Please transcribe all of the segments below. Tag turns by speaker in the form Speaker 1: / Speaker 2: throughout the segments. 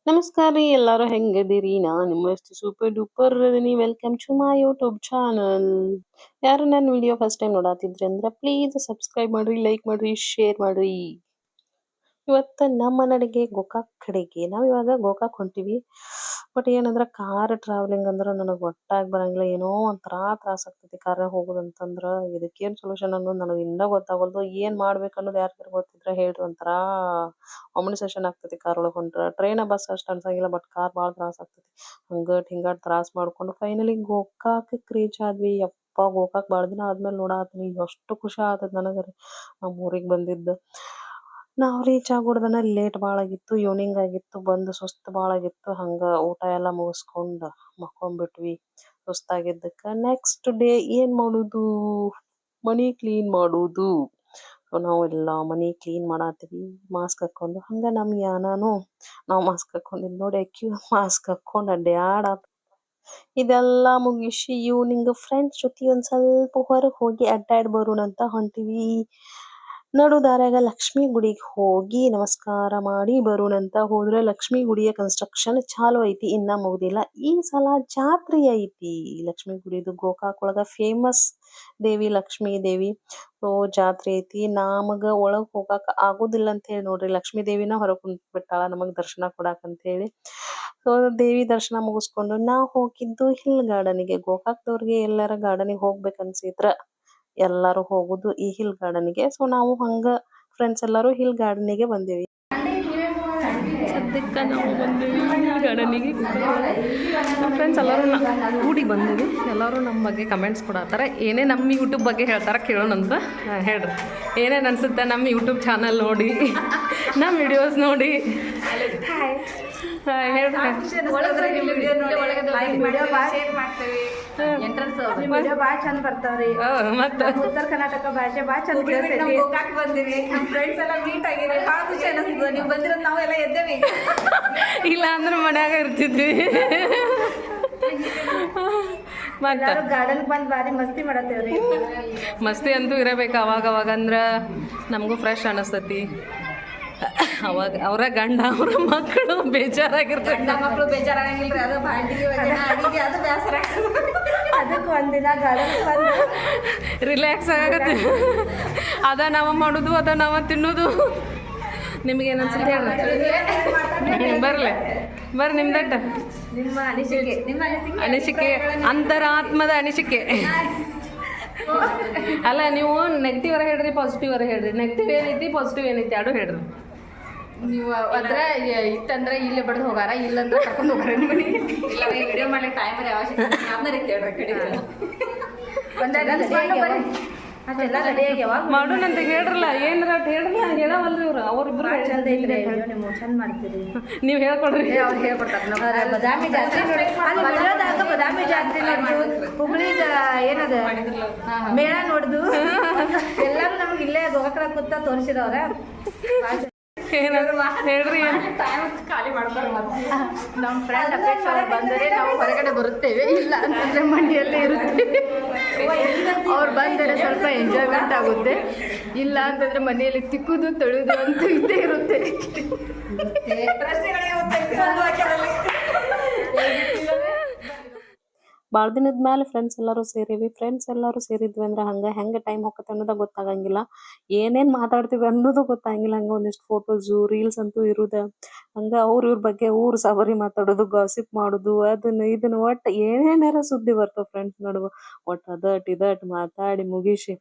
Speaker 1: ನಮಸ್ಕಾರ ರೀ ಎಲ್ಲಾರು ಹೆಂಗದಿರಿ? ನಾನ್ ನಿಮ್ಮಷ್ಟು ಸೂಪರ್ ಡೂಪರ್ ಅದೀನಿ. Welcome to my YouTube channel. ಯಾರು ನನ್ನ ವಿಡಿಯೋ ಫಸ್ಟ್ ಟೈಮ್ ನೋಡಾತಿದ್ರಿ ಅಂದ್ರ ಪ್ಲೀಸ್ ಸಬ್ಸ್ಕ್ರೈಬ್ ಮಾಡ್ರಿ, ಲೈಕ್ ಮಾಡ್ರಿ, ಶೇರ್ ಮಾಡ್ರಿ. ಇವತ್ತು ನಮ್ಮ ನಡಿಗೆ ಗೋಕಾಕ್ ಕಡೆಗೆ ನಾವಿವಾಗ ಗೋಕಾಕ್ ಹೊಂಟಿವಿ. ಬಟ್ ಏನಂದ್ರೆ ಕಾರ್ ಟ್ರಾವೆಲಿಂಗ್ ಅಂದ್ರೆ ನನಗೆ ಒಟ್ಟಾಗಿ ಬರಂಗಿಲ್ಲ. ಏನೋ ಒಂಥರ ತ್ರಾಸ ಆಗ್ತೈತಿ ಕಾರ್ ಹೋಗೋದಂತಂದ್ರ. ಇದಕ್ಕೇನ್ ಸೊಲ್ಯೂಷನ್ ಅನ್ನೋದು ನನಗೆ ಇನ್ನೂ ಗೊತ್ತಾಗಲ್ದು. ಏನ್ ಮಾಡ್ಬೇಕು ಅನ್ನೋದು ಯಾರಿಗಾರ ಗೊತ್ತಿದ್ರೆ ಹೇಳ್ರಿ. ಒಂಥರ ಕಾಂಬಿನೇಷನ್ ಆಗ್ತೈತಿ ಕಾರ್ ಒಳಗೆ ಹೊಂಟ್ರ. ಟ್ರೈನ್ ಬಸ್ ಅಷ್ಟು ಅನ್ಸಂಗಿಲ್ಲ, ಬಟ್ ಕಾರ್ ಭಾಳ ತ್ರಾಸ ಆಗ್ತೈತಿ. ಹಂಗಟ್ ಹಿಂಗಟ್ ತ್ರಾಸ ಮಾಡ್ಕೊಂಡು ಫೈನಲಿ ಗೋಕಾಕ್ ರೀಚ್ ಆದ್ವಿ. ಯಪ್ಪ ಗೋಕಾಕ್ ಭಾಳ ದಿನ ಆದ್ಮೇಲೆ ನೋಡಾತ್ನಿ. ಎಷ್ಟು ಖುಷಿ ಆತದ ನನಗರಿ ನಮ್ಮ ಊರಿಗೆ ಬಂದಿದ್ದು. ನಾವು ರೀಚ್ ಆಗೋಡ್ದನ ಲೇಟ್ ಭಾಳ ಆಗಿತ್ತು, ಈವ್ನಿಂಗ್ ಆಗಿತ್ತು. ಬಂದು ಸುಸ್ತು ಭಾಳ ಆಗಿತ್ತು. ಹಂಗ ಊಟ ಎಲ್ಲ ಮುಗಿಸ್ಕೊಂಡು ಮಕ್ಕೊಂಡ್ಬಿಟ್ವಿ ಸುಸ್ತಾಗಿದ್ದಕ್ಕೆ. ನೆಕ್ಸ್ಟ್ ಡೇ ಏನ್ ಮಾಡುದು? ಮನಿ ಕ್ಲೀನ್ ಮಾಡುದು. ಸೊ ನಾವೆಲ್ಲ ಮನಿ ಕ್ಲೀನ್ ಮಾಡತ್ತೀವಿ ಮಾಸ್ಕ್ ಹಾಕೊಂಡು. ಹಂಗ ನಮ್ಮ ಯಾನಾನು ನಾವು ಮಾಸ್ಕ್ ಹಾಕೊಂಡಿದ್ ನೋಡಿ ಅಕ್ಕಿ ಮಾಸ್ಕ್ ಹಾಕೊಂಡು ಅಡ್ಡಾಡತ್. ಇದೆಲ್ಲ ಮುಗಿಸಿ ಈವ್ನಿಂಗ್ ಫ್ರೆಂಡ್ಸ್ ಜೊತೆ ಒಂದ್ ಸ್ವಲ್ಪ ಹೊರಗೆ ಹೋಗಿ ಅಡ್ಡಾಡ್ ಬರೋಣ ಅಂತ ಹೊಂಟಿವಿ. ನಡು ದಾರ್ಯಾಗ ಲಕ್ಷ್ಮೀ ಗುಡಿಗೆ ಹೋಗಿ ನಮಸ್ಕಾರ ಮಾಡಿ ಬರೋಣಂತ ಹೋದ್ರೆ ಲಕ್ಷ್ಮೀ ಗುಡಿಯ ಕನ್ಸ್ಟ್ರಕ್ಷನ್ ಚಾಲು ಐತಿ, ಇನ್ನ ಮುಗ್ದಿಲ್ಲ. ಈ ಸಲ ಜಾತ್ರೆ ಐತಿ ಲಕ್ಷ್ಮೀ ಗುಡಿದು. ಗೋಕಾಕ್ ಒಳಗ ಫೇಮಸ್ ದೇವಿ ಲಕ್ಷ್ಮೀ ದೇವಿ. ಸೊ ಜಾತ್ರೆ ಐತಿ. ನಮಗ ಒಳಗ್ ಹೋಗಾಕ ಆಗೋದಿಲ್ಲ ಅಂತ ಹೇಳಿ ನೋಡ್ರಿ, ಲಕ್ಷ್ಮೀ ದೇವಿನ ಹೊರಗ್ ಕುಂತ್ ಬಿಟ್ಟಾಳ ನಮಗ್ ದರ್ಶನ ಕೊಡಾಕ್ ಅಂತ ಹೇಳಿ. ಸೊ ದೇವಿ ದರ್ಶನ ಮುಗಿಸ್ಕೊಂಡು ನಾವು ಹೋಗಿದ್ದು ಹಿಲ್ ಗಾರ್ಡನ್ಗೆ. ಗೋಕಾಕ್ದವ್ರಿಗೆ ಎಲ್ಲಾರ ಗಾರ್ಡನಿಗೆ ಹೋಗ್ಬೇಕನ್ಸಿದ್ರ ಎಲ್ಲಾರು ಹೋಗುದು ಈ ಹಿಲ್ ಗಾರ್ಡನ್ಗೆ. ಸೊ ನಾವು ಹಂಗ ಫ್ರೆಂಡ್ಸ್ ಎಲ್ಲಾರು ಹಿಲ್ ಗಾರ್ಡನ್ಗೆ ಬಂದೇವಿ. ಸದ್ಯಕ್ಕೆ ನಾವು ಬಂದೇವಿ ಹಿಲ್ ಗಾರ್ಡನ್ಗೆ. ನಮ್ಮ ಫ್ರೆಂಡ್ಸ್ ಎಲ್ಲರೂ ಕೂಡಿ ಬಂದೇವಿ. ಎಲ್ಲರೂ ನಮ್ಮ ಬಗ್ಗೆ ಕಮೆಂಟ್ಸ್ ಕೊಡತ್ತಾರ. ಏನೇ ನಮ್ಮ ಯೂಟ್ಯೂಬ್ ಬಗ್ಗೆ ಹೇಳ್ತಾರ ಕೇಳೋಣಂತ. ಹೇಳ್ರಿ ಏನೇನು ಅನ್ಸುತ್ತೆ ನಮ್ಮ ಯೂಟ್ಯೂಬ್ ಚಾನಲ್ ನೋಡಿ, ನಮ್ಮ ವಿಡಿಯೋಸ್ ನೋಡಿ.
Speaker 2: ಭಾಳ ಚಂದ ಬರ್ತಾವ್ರಿ.
Speaker 1: ಮತ್ತೆ
Speaker 2: ಉತ್ತರ ಕರ್ನಾಟಕ ಭಾಷೆ ಭಾಳ ಚಂದ ಕೇಳ್ತೈತಿ. ಗೋಕಾಕ್ ಬಂದಿವಿ, ನಮ್ಮ ಫ್ರೆಂಡ್ಸ್ ಎಲ್ಲ ಮೀಟ್ ಆಗಿರಿ. ಭಾಳ ಖುಷಿ ಅನಿಸ್ತದ ನೀವು ಬಂದಿರೋದು. ನಾವೆಲ್ಲ ಎದ್ದೇವಿ,
Speaker 1: ಇಲ್ಲ ಅಂದ್ರೆ ಮನ್ಯಾಗ ಇರ್ತಿದ್ವಿ. ಮತ್ತೆ
Speaker 2: ಗಾರ್ಡನ್ ಬಂದ್ ಬಾರಿ ಮಸ್ತಿ ಮಾಡತ್ತೇವ್ರಿ.
Speaker 1: ಮಸ್ತಿ ಅಂತೂ ಇರಬೇಕು ಅವಾಗ ಅವಾಗ, ಅಂದ್ರೆ ನಮಗೂ ಫ್ರೆಶ್ ಅನಿಸ್ತತಿ. ಅವಾಗ ಅವರ ಗಂಡ ಅವರ ಮಕ್ಕಳು ಬೇಜಾರಾಗಿರ್ತಾರೆ.
Speaker 2: ಗಂಡ ಮಕ್ಕಳು ಬೇಜಾರಾಗಂಗಿಲ್ರಿ, ಅದು ಬಾಂಡಿಗೆ ಅಡಿಗೆ ಅದು ಬೇಸರ ಅದಕ್ಕೆ ಒಂದಿನ ಗಾರ್ಡನ್ ಬಂದು
Speaker 1: ರಿಲ್ಯಾಕ್ಸ್ ಆಗತ್ತೆ. ಅದ ನಾವ ಮಾಡೋದು, ಅದ ನಾವ ತಿನ್ನೋದು. ನಿಮ್ಗೇನು ಅನ್ಸುತ್ತೆ ಬರ್ಲೆ ಬರ್ರಿ ನಿಮ್ದಟ್ಟ
Speaker 2: ನಿಮ್ಮ
Speaker 1: ಅನಿಸಿಕೆ, ಅಂತರಾತ್ಮದ ಅನಿಸಿಕೆ. ಅಲ್ಲ ನೀವು ನೆಗೆಟಿವ್ ಅವರ ಹೇಳ್ರಿ, ಪಾಸಿಟಿವ್ ಅವರ ಹೇಳ್ರಿ. ನೆಗೆಟಿವ್ ಏನೈತಿ, ಪಾಸಿಟಿವ್ ಏನೈತಿ ಎರಡು ಹೇಳ್ರಿ.
Speaker 2: ನೀವು ಅದ್ರೆ ಇತ್ತಂದ್ರೆ ಇಲ್ಲೇ ಬಡ್ದು ಹೋಗಾರ, ಇಲ್ಲಂದ್ರೆ ಕರ್ಕೊಂಡು ಹೋಗಾರ ನಿಮಗೆ. ಇಲ್ಲ ವಿಡಿಯೋ ಮಾಡ್ಲಿಕ್ಕೆ ಟೈಮ್ ಅವಶ್ಯಕ ಅದನ್ನ ಕೇಳ್ರಿ ಕಡೆ ಅದೆಲ್ಲ ರೆಡಿ ಆಗ್ಯಾವ
Speaker 1: ಮಾಡೋಣಂತ ಹೇಳ್ರಲ್ಲ. ಏನಾರ ಹೇಳ್ರಲ್ಲ, ಹಂಗೆ ಹೇಳವಲ್ರಿ ಇವ್ರು. ಅವ್ರಿಬ್ರು
Speaker 2: ಚಂದ ಐತ್ರಿ, ನೀವು ಚಂದ ಮಾಡ್ತೀರಿ.
Speaker 1: ನೀವು ಹೇಳ್ಕೊಡ್ರಿ.
Speaker 2: ಅವ್ರು ಹೇಳ್ಕೊಡ್ತಾರೆ. ಬದಾಮಿ ಜಾತ್ರೆ ನೋಡಿ, ಅಲ್ಲಿ ವಿಡಿಯೋದಾಗ ಬದಾಮಿ ಜಾತ್ರೆ ನೋಡ್ದು, ಹುಬ್ಳಿದ ಏನದ ಮೇಳ ನೋಡ್ದು ಎಲ್ಲರೂ ನಮ್ಗೆ ಇಲ್ಲೇ ಗೋಕಾಕ್ರಾಗ ಕೂತ ತೋರಿಸಿದವ್ರ.
Speaker 1: ಏನಾದ್ರು ಹೇಳ್ರಿ.
Speaker 2: ಟೈಮ್ ಖಾಲಿ ಮಾಡ್ತಾರೆ. ನಮ್ಮ ಫ್ರೆಂಡ್ ಅಪೇಕ್ಷೆ ಅವ್ರು ಬಂದರೆ ನಾವು ಹೊರಗಡೆ ಬರುತ್ತೇವೆ, ಇಲ್ಲ ಅಂತಂದ್ರೆ ಮನೆಯಲ್ಲೇ ಇರುತ್ತೇವೆ. ಅವ್ರು ಬಂದರೆ ಸ್ವಲ್ಪ ಎಂಜಾಯ್ಮೆಂಟ್ ಆಗುತ್ತೆ, ಇಲ್ಲ ಅಂತಂದ್ರೆ ಮನೆಯಲ್ಲಿ ತಿಕ್ಕುದು ತೊಳೆದು ಅಂತ ಇದ್ದೇ ಇರುತ್ತೆ.
Speaker 1: ಭಾಳ ದಿನದ ಮೇಲೆ ಫ್ರೆಂಡ್ಸ್ ಎಲ್ಲರೂ ಸೇರಿವಿ. ಫ್ರೆಂಡ್ಸ್ ಎಲ್ಲರೂ ಸೇರಿದ್ವಿ ಅಂದ್ರೆ ಹೆಂಗೆ ಟೈಮ್ ಹೋಗತ್ತೆ ಅನ್ನೋದು ಗೊತ್ತಾಗಂಗಿಲ್ಲ. ಏನೇನು ಮಾತಾಡ್ತೀವಿ ಅನ್ನೋದು ಗೊತ್ತಾಗಂಗಿಲ್ಲ. ಹಂಗೆ ಒಂದಿಷ್ಟು ಫೋಟೋಸು ರೀಲ್ಸ್ ಅಂತೂ ಇರುದ. ಹಂಗೆ ಇವ್ರ ಬಗ್ಗೆ ಊರು ಸವರಿ ಮಾತಾಡೋದು, ಗಾಸಿಪ್ ಮಾಡೋದು, ಇದನ್ನು ಒಟ್ಟು ಏನೇನಾರ ಸುದ್ದಿ ಬರ್ತಾವ ಫ್ರೆಂಡ್ಸ್ ನಡುವೆ. ಒಟ್ಟು ಇದಟ್ ಮಾತಾಡಿ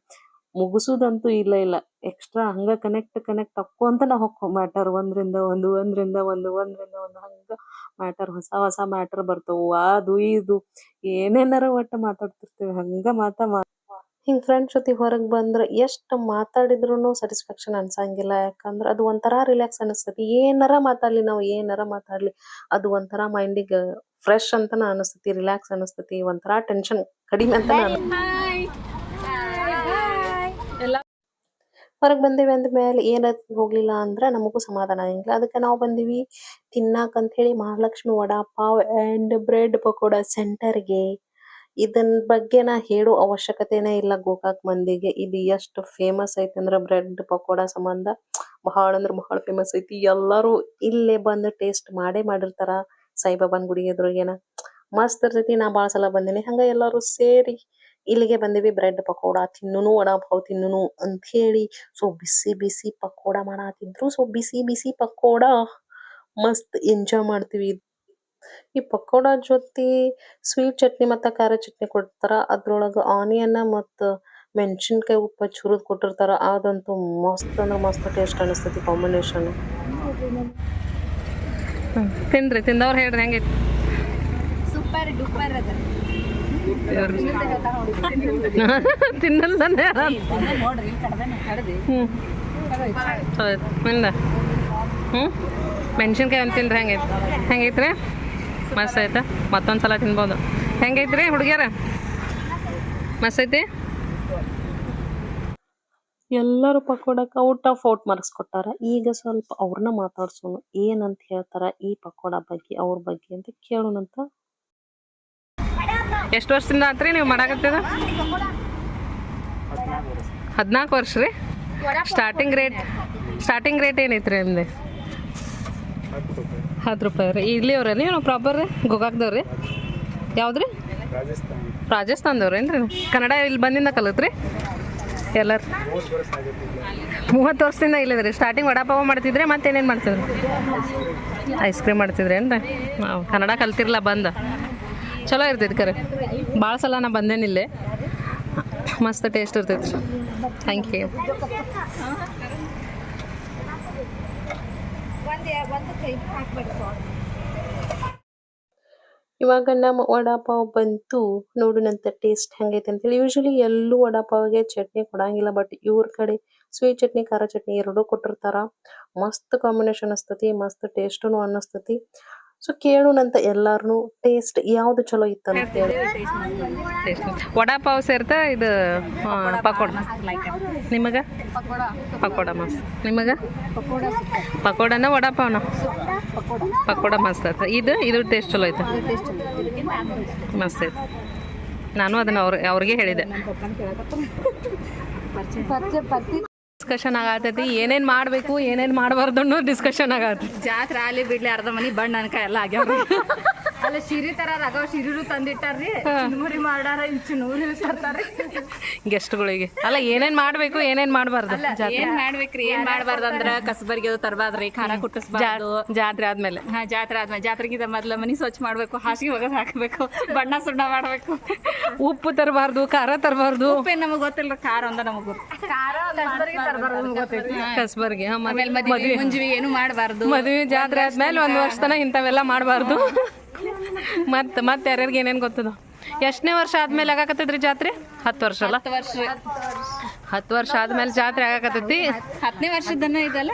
Speaker 1: ಮುಗಿಸೋದಂತೂ ಇಲ್ಲ. ಎಕ್ಸ್ಟ್ರಾ ಹಂಗೆ ಕನೆಕ್ಟ್ ಅಕ್ಕೊಂತ ನಾವು ಹೊಕ್ಕೋ ಮ್ಯಾಟರ್ ಒಂದ್ರಿಂದ ಒಂದು ಹಂಗೆ ಮ್ಯಾಟರ್ ಹೊಸ ಮ್ಯಾಟರ್ ಬರ್ತಾವು. ಅದು ಇದು ಏನೇನಾರ ಒಟ್ಟು ಮಾತಾಡ್ತಿರ್ತೀವಿ. ಹಂಗೆ ಹಿಂಗೆ ಫ್ರೆಂಡ್ಸ್ ಜೊತೆ ಹೊರಗೆ ಬಂದ್ರೆ ಎಷ್ಟು ಮಾತಾಡಿದ್ರು ಸ್ಯಾಟಿಸ್ಫ್ಯಾಕ್ಷನ್ ಅನ್ಸಂಗಿಲ್ಲ. ಯಾಕಂದ್ರೆ ಅದು ಒಂಥರ ರಿಲ್ಯಾಕ್ಸ್ ಅನಿಸ್ತತಿ. ಏನಾರ ಮಾತಾಡ್ಲಿ ಅದು ಒಂಥರ ಮೈಂಡಿಗೆ ಫ್ರೆಶ್ ಅಂತನ ಅನಿಸ್ತತಿ, ರಿಲ್ಯಾಕ್ಸ್ ಅನಿಸ್ತತಿ. ಒಂಥರ ಟೆನ್ಷನ್ ಕಡಿಮೆ ಅಂತ ಎಲ್ಲ ಹೊರಗೆ ಬಂದೇವಿ ಅಂದ ಮೇಲೆ ಏನತ್ ಹೋಗ್ಲಿಲ್ಲ ಅಂದ್ರೆ ನಮಗೂ ಸಮಾಧಾನ ಆಗಿಲ್ಲ. ಅದಕ್ಕೆ ನಾವು ಬಂದೀವಿ ತಿನ್ನಾಕಂತ ಹೇಳಿ ಮಹಾಲಕ್ಷ್ಮಿ ವಡಾಪಾವ್ ಆ್ಯಂಡ್ ಬ್ರೆಡ್ ಪಕೋಡ ಸೆಂಟರ್ಗೆ. ಇದನ್ ಬಗ್ಗೆ ನಾ ಹೇಳೋ ಅವಶ್ಯಕತೆನೇ ಇಲ್ಲ ಗೋಕಾಕ್ ಮಂದಿಗೆ. ಇದು ಎಷ್ಟು ಫೇಮಸ್ ಐತೆ ಅಂದ್ರೆ ಬ್ರೆಡ್ ಪಕೋಡ ಸಂಬಂಧ ಭಾಳ ಅಂದ್ರೆ ಭಾಳ ಫೇಮಸ್ ಐತಿ. ಎಲ್ಲರೂ ಇಲ್ಲೇ ಬಂದು ಟೇಸ್ಟ್ ಮಾಡಿರ್ತಾರ. ಸಾಯಿಬಾಬಾನ ಗುಡಿ ಎದುರಿಗೇನ ಮಸ್ತ್ ಇರ್ತೈತಿ. ನಾ ಭಾಳ ಸಲ ಬಂದೀನಿ. ಹಂಗ ಎಲ್ಲರೂ ಸೇರಿ ಇಲ್ಲಿಗೆ ಬಂದೀವಿ. ಬ್ರೆಡ್ ಪಕೋಡ ತಿನ್ನುನು ವಡಾಪಾವ್ ತಿನ್ನುನು ಅಂತ ಹೇಳಿ ಸೊ ಬಿಸಿ ಬಿಸಿ ಪಕೋಡ ಮಾಡತ್ತಿದ್ರು. ಸೊ ಬಿಸಿ ಬಿಸಿ ಪಕೋಡ ಮಸ್ತ್ ಎಂಜಾಯ್ ಮಾಡ್ತೀವಿ. ಈ ಪಕೋಡ ಜೊತೆ ಸ್ವೀಟ್ ಚಟ್ನಿ ಮತ್ತು ಖಾರ ಚಟ್ನಿ ಕೊಡ್ತಾರ. ಅದ್ರೊಳಗೆ ಆನಿಯನ್ ಮತ್ತು ಮೆಣಸಿನ್ಕಾಯಿ ಉಪ್ಪು ಹುರಿದು ಕೊಟ್ಟಿರ್ತಾರ. ಅದಂತೂ ಮಸ್ತ್ ಅಂದ್ರೆ ಮಸ್ತ್ ಟೇಸ್ಟ್ ಅನಿಸ್ತೈತಿ ಕಾಂಬಿನೇಷನ್. ತಿನ್ರಿ, ತಿಂದವ್ರು ಹೇಳ್ರಿ ಹೆಂಗೈತಿ.
Speaker 2: ಸೂಪರ್ ಡೂಪರ್ ಅದ
Speaker 1: ತಿನ್ನಲ್ಲ ಮೆಣಸಿನ್ಕಾಯಿ ಅಂತ ತಿನ್ರಿ. ಹೆಂಗೈತ್ರಿ? ಮಸ್ತ್ ಆಯ್ತಾ? ಮತ್ತೊಂದು ಸಲ ತಿನ್ಬೋದು. ಹೆಂಗೈತ್ರಿ ಹುಡುಗಿಯರ? ಮಸ್ತ್ ಐತಿ. ಎಲ್ಲರೂ ಪಕೋಡಕ್ಕೆ ಔಟ್ ಆಫ್ ಔಟ್ ಮಾರ್ಕ್ಸ್ ಕೊಟ್ಟಾರ. ಈಗ ಸ್ವಲ್ಪ ಅವ್ರನ್ನ ಮಾತಾಡ್ಸೋಣ. ಏನಂತ ಹೇಳ್ತಾರ ಈ ಪಕೋಡ ಬಗ್ಗೆ, ಅವ್ರ ಬಗ್ಗೆ ಅಂತ ಕೇಳೋಣಂತ. ಎಷ್ಟು ವರ್ಷದಿಂದ ಆತ್ರಿ ನೀವು ಮಾಡಾಕತ್ತದ? 14 ವರ್ಷ ರೀ. ಸ್ಟಾರ್ಟಿಂಗ್ ರೇಟ್ ಏನೈತ್ರಿ ನಿಮ್ದು? 10 ರೂಪಾಯಿ ರೀ. ಇಲ್ಲಿಯವ್ರ ನೀವು ಪ್ರಾಪರ್ ಗೋಕಾಕ್ದವ್ರಿ? ಯಾವ್ದು ರೀ? ರಾಜಸ್ಥಾನದವ್ರೇನು ರೀ? ಕನ್ನಡ ಇಲ್ಲಿ ಬಂದಿಂದ ಕಲಿತ್ರಿ ಎಲ್ಲರೂ? 30 ವರ್ಷದಿಂದ ಇಲ್ಲಿದ್ರಿ. ಸ್ಟಾರ್ಟಿಂಗ್ ವಡಾಪಾವ ಮಾಡ್ತಿದ್ರೆ ಮತ್ತೇನೇನು ಮಾಡ್ತಿದ್ರಿ? ಐಸ್ ಕ್ರೀಮ್ ಮಾಡ್ತಿದ್ರಿ ಏನು ರೀ? ನಾವು ಕನ್ನಡ ಕಲ್ತಿರ್ಲ ಬಂದು ಚಲೋ ಇರ್ತೈತಿ ಕರೆ. ಭಾಳ ಸಲ ನಾ ಬಂದೇನಿಲ್ಲೇ. ಮಸ್ತ್ ಟೇಸ್ಟ್ ಇರ್ತೈತಿ. Thank you. ಇವಾಗ ನಮ್ಮ ವಡಾಪಾವ್ ಬಂತು. ನೋಡೋಣಂತ ಟೇಸ್ಟ್ ಹೆಂಗೈತೆ ಅಂತೇಳಿ. ಯೂಶ್ವಲಿ ಎಲ್ಲೂ ವಡಾಪಾವ್ಗೆ ಚಟ್ನಿ ಕೊಡಂಗಿಲ್ಲ. ಬಟ್ ಇವ್ರ ಕಡೆ ಸ್ವೀಟ್ ಚಟ್ನಿ ಖಾರ ಚಟ್ನಿ ಎರಡೂ ಕೊಟ್ಟಿರ್ತಾರ. ಮಸ್ತ್ ಕಾಂಬಿನೇಷನ್ ಅನಿಸ್ತತಿ. ಮಸ್ತ್ ಟೇಸ್ಟೂ ಅನ್ನಿಸ್ತತಿ. ಸೊ ಕೇಳೋಣಂತ ಎಲ್ಲಾರನು ಟೇಸ್ಟ್ ಯಾವ್ದು ಚಲೋ ಇತ್ತಂತ ಹೇಳಿ. ವಡಾಪಾವ್ ಸೇರ್ತಾ ಇದು ಪಕೋಡ ನಿಮಗೆ? ಪಕೋಡ ಮಸ್ತ್. ನಿಮಗೆ ಪಕೋಡನ ವಡಾಪಾವ್ನ? ಪಕೋಡ ಮಸ್ತ್ ಆಯ್ತು. ಇದು ಟೇಸ್ಟ್ ಚಲೋ ಐತೆ. ಮಸ್ತ್ ಐತೆ. ನಾನು ಅದನ್ನು ಅವ್ರಿಗೆ ಹೇಳಿದೆ. ಡಿಸ್ಕಷನ್ ಆಗತೈತಿ. ಏನೇನು ಮಾಡಬೇಕು ಏನೇನು ಮಾಡಬಾರ್ದು ಅನ್ನೋ ಡಿಸ್ಕಷನ್ ಆಗತ್ತೆ.
Speaker 2: ಜಾತ್ರೆ ಅಲ್ಲಿ ಬಿಡ್ಲಿ ಅರ್ಧ ಮನಿ ಬಣ್ಣ ಅನ್ಕ ಎಲ್ಲ ಆಗ್ಯಾವ. ಅಲ್ಲ ಶಿರಿ ತರ ರಗವ್ ಶಿರಿರು ತಂದಿಟ್ಟಾರ್ರಿ. ಚುನ್ಮುರಿ ಮಾಡಾರ ಚುನ್ಮುರಿ ತರ್ತಾರ್ರಿ
Speaker 1: ಗೆಸ್ಟ್ಗಳಿಗೆ. ಅಲ್ಲ ಏನೇನ್ ಮಾಡ್ಬೇಕು ಏನೇನ್ ಮಾಡಬಾರ್ದು?
Speaker 2: ಏನ್ ಮಾಡ್ಬೇಕ್ರಿ ಏನ್ ಮಾಡಬಾರ್ದು ಅಂದ್ರ ಕಸಬರ್ಗಿ ಅದು ತರಬಾರ್ದ್ರಿ. ಖಾರ ಕುಟ್ಟಿಸ್ಬಾರ್ದು.
Speaker 1: ಜಾತ್ರೆ ಆದ್ಮೇಲೆ
Speaker 2: ಜಾತ್ರೆಗಿಂತ ಮೊದ್ಲ ಮನಿ ಸ್ವಚ್ಛ ಮಾಡ್ಬೇಕು. ಹಾಸಿಗೆ ಒಗದ್ ಹಾಕ್ಬೇಕು. ಬಣ್ಣ ಸುಣ್ಣ ಮಾಡ್ಬೇಕು.
Speaker 1: ಉಪ್ಪು ತರಬಾರ್ದು, ಖಾರ ತರಬಾರ್ದು.
Speaker 2: ಉಪ್ಪೇನ್ ನಮಗ್ ಗೊತ್ತಿಲ್ಲ, ಖಾರ ಒಂದ ನಮಗ್ ಗೊತ್ತು.
Speaker 1: ಕಸಬರ್ಗಿ
Speaker 2: ಮದ್ವೆ ಮುಂಜಿ ಏನು ಮಾಡಬಾರ್ದು.
Speaker 1: ಮದ್ವೆ ಜಾತ್ರೆ ಆದ್ಮೇಲೆ 1 ವರ್ಷ ತನ ಇಂಥವೆಲ್ಲ ಮಾಡಬಾರ್ದು. ಮತ್ತೆ ಯಾರ್ಯಾರಿಗೆ ಏನೇನು ಗೊತ್ತದ? ಎಷ್ಟನೇ ವರ್ಷ ಆದ್ಮೇಲೆ ಆಗಾಕತ್ತೈತ್ರಿ ಜಾತ್ರೆ? 10 ವರ್ಷ ಅಲ್ಲ? 10 ವರ್ಷ ಆದ್ಮೇಲೆ ಜಾತ್ರೆ ಆಗಾಕತ್ತೈತಿ.
Speaker 2: 10ನೇ ವರ್ಷದನ್ನ ಇದಲ್ಲ.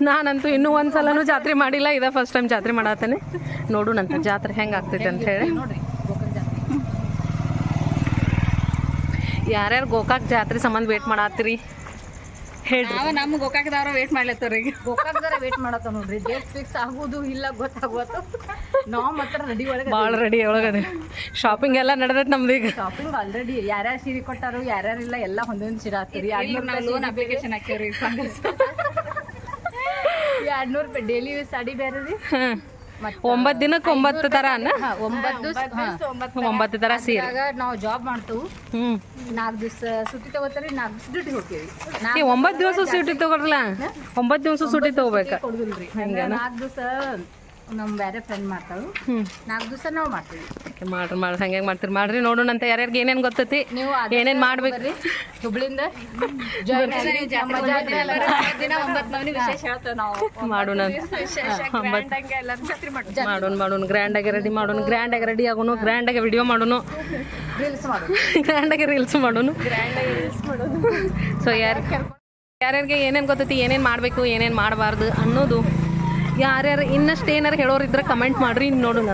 Speaker 1: ನಾನಂತೂ ಇನ್ನೂ ಒಂದ್ಸಲನೂ ಜಾತ್ರೆ ಮಾಡಿಲ್ಲ. ಇದ ಫಸ್ಟ್ ಟೈಮ್ ಜಾತ್ರೆ ಮಾಡತ್ತೇನೆ. ನೋಡೋಣಂತ ಜಾತ್ರೆ ಹೆಂಗೆ ಆಗ್ತೈತೆ ಅಂತ ಹೇಳಿ. ಯಾರ್ಯಾರು ಗೋಕಾಕ್ ಜಾತ್ರೆ ಸಂಬಂಧ ವೇಟ್ ಮಾಡತ್ತೀರಿ ಹೇಳ್ರಿ.
Speaker 2: ನಾವು ನಮ್ಮ ಗೋಕಾಕದವ್ರ ವೇಟ್ ಮಾಡ್ಲತ್ತವ್ರಿ. ಗೋಕಾಕದವ್ರ ವೇಟ್ ಮಾಡತ್ತ ನೋಡ್ರಿ. ಡೇಟ್ ಫಿಕ್ಸ್ ಆಗೋದು ಇಲ್ಲ ಗೊತ್ತಾಗೋದು. ನಾವು ಮಾತ್ರ ರೆಡಿ ಒಳಗೆ
Speaker 1: ಭಾಳ ರೆಡಿ ಒಳಗದೆ. ಶಾಪಿಂಗ್ ಎಲ್ಲ ನಡೆದೈತೆ ನಮ್ದು ಈಗ.
Speaker 2: ಶಾಪಿಂಗ್ ಆಲ್ರೆಡಿ ಯಾರ್ಯಾರು ಸೀರೆ ಕೊಟ್ಟಾರು ಯಾರ್ಯಾರಿಲ್ಲ ಎಲ್ಲ ಒಂದೊಂದು ಸೀರೆ ಹಾಕ್ತೀರಿ. 200 ಲೋನ್ ಅಪ್ಲಿಕೇಶನ್ ಹಾಕ್ಯವ್ರಿ. 200 ರೂಪಾಯಿ ಡೈಲಿ ಯೂಸ್ ಸಾಡಿ ಬೇರೆ ರೀ.
Speaker 1: 9 ದಿನಕ್ಕೆ 9 ತರ
Speaker 2: 9
Speaker 1: ತರ ಸೀರೆ.
Speaker 2: ನಾವು ಜಾಬ್ ಮಾಡ್ತೇವೆ. 4 ದಿವಸ ಸುಟ್ಟಿ ತಗೋತಾರಿ. 4 ದಿವಸ ಡ್ಯೂಟಿ ಹೋಗ್ತೀವಿ.
Speaker 1: 9 ದಿವಸ ಸೂಟಿ ತಗೊಳ್ರಲ್ಲ. 9 ದಿವಸ ಸೂಟಿ ತಗೋಬೇಕು.
Speaker 2: ಕೊಡುದಿಲ್ರಿ. 4 ದಿವಸ ನಮ್ಮ ಬೇರೆ ಫ್ರೆಂಡ್ ಮಾಡ್ತಾಳು. 4 ದಿವಸ ನಾವು ಮಾಡ್ತೀವಿ.
Speaker 1: ಮಾಡ್ರಿ ಹಂಗೆ ಮಾಡ್ರಿ. ನೋಡೋಣಂತ ಯಾರ್ಯಾರಿಗೆ ಏನೇನು ಗೊತ್ತೈತಿ, ಏನೇನು ಮಾಡ್ಬೇಕು.
Speaker 2: ಹುಬ್ಳಿಂದ
Speaker 1: ಮಾಡೋಣ. ಗ್ರ್ಯಾಂಡಾಗಿ ರೆಡಿ ಆಗೋನು. ಗ್ರ್ಯಾಂಡಾಗಿ ವಿಡಿಯೋ ಮಾಡೋನು. ಗ್ರ್ಯಾಂಡಾಗಿ ರೀಲ್ಸ್ ಮಾಡೋನು. ಸೊ ಯಾರ್ಯಾರಿಗೆ ಏನೇನು ಗೊತ್ತೈತಿ, ಏನೇನು ಮಾಡಬೇಕು ಏನೇನು ಮಾಡಬಾರ್ದು ಅನ್ನೋದು ಯಾರ್ಯಾರು ಇನ್ನಷ್ಟು ಏನಾರು ಹೇಳೋರಿದ್ರೆ ಕಮೆಂಟ್ ಮಾಡ್ರಿ. ನೋಡೋಣ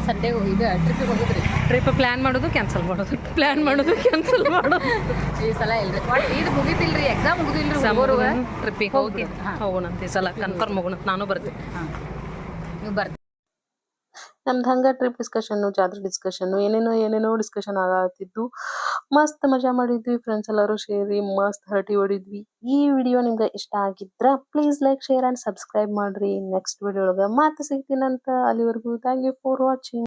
Speaker 2: ಸಂಡೇ ಇದು ಟ್ರಿಪ್ಪಿಗೆ ಹೋಗಿದ್ರಿ.
Speaker 1: ಟ್ರಿಪ್ ಪ್ಲ್ಯಾನ್ ಮಾಡೋದು ಕ್ಯಾನ್ಸಲ್ ಮಾಡೋದು.
Speaker 2: ಈ ಸಲ ಇಲ್ರಿ. ಇದು ಮುಗಿದಿಲ್ರಿ. ಎಕ್ಸಾಮ್ ಮುಗಿದಿಲ್ರಿ.
Speaker 1: ಟ್ರಿಪ್ಪಿಗೆ ಹೋಗೋಣ ಈ ಸಲ ಕನ್ಫರ್ಮ್ ಹೋಗೋಣ. ನಾನು ಬರ್ತೀನಿ.
Speaker 2: ನೀವು ಬರ್ತೀವಿ.
Speaker 1: ನಮ್ದು ಹಂಗೆ ಟ್ರಿಪ್ ಡಿಸ್ಕಷನ್ನು ಜಾತ್ರೆ ಡಿಸ್ಕಷನ್ನು ಏನೇನೋ ಡಿಸ್ಕಷನ್ ಆಗತ್ತಿದ್ದು ಮಸ್ತ್ ಮಜಾ ಮಾಡಿದ್ವಿ ಫ್ರೆಂಡ್ಸ್ ಎಲ್ಲರೂ ಸೇರಿ ಮಸ್ತ್ ಹರಟಿ ಹೊಡಿದ್ವಿ. ಈ ವಿಡಿಯೋ ನಿಮ್ಗೆ ಇಷ್ಟ ಆಗಿದ್ರ please like share and subscribe ಮಾಡ್ರಿ. ನೆಕ್ಸ್ಟ್ ವಿಡಿಯೋ ಒಳಗೆ ಮತ್ತೆ ಸಿಗ್ತೀನಂತ. ಅಲ್ಲಿವರೆಗೂ ಥ್ಯಾಂಕ್ ಯು ಫಾರ್ ವಾಚಿಂಗ್.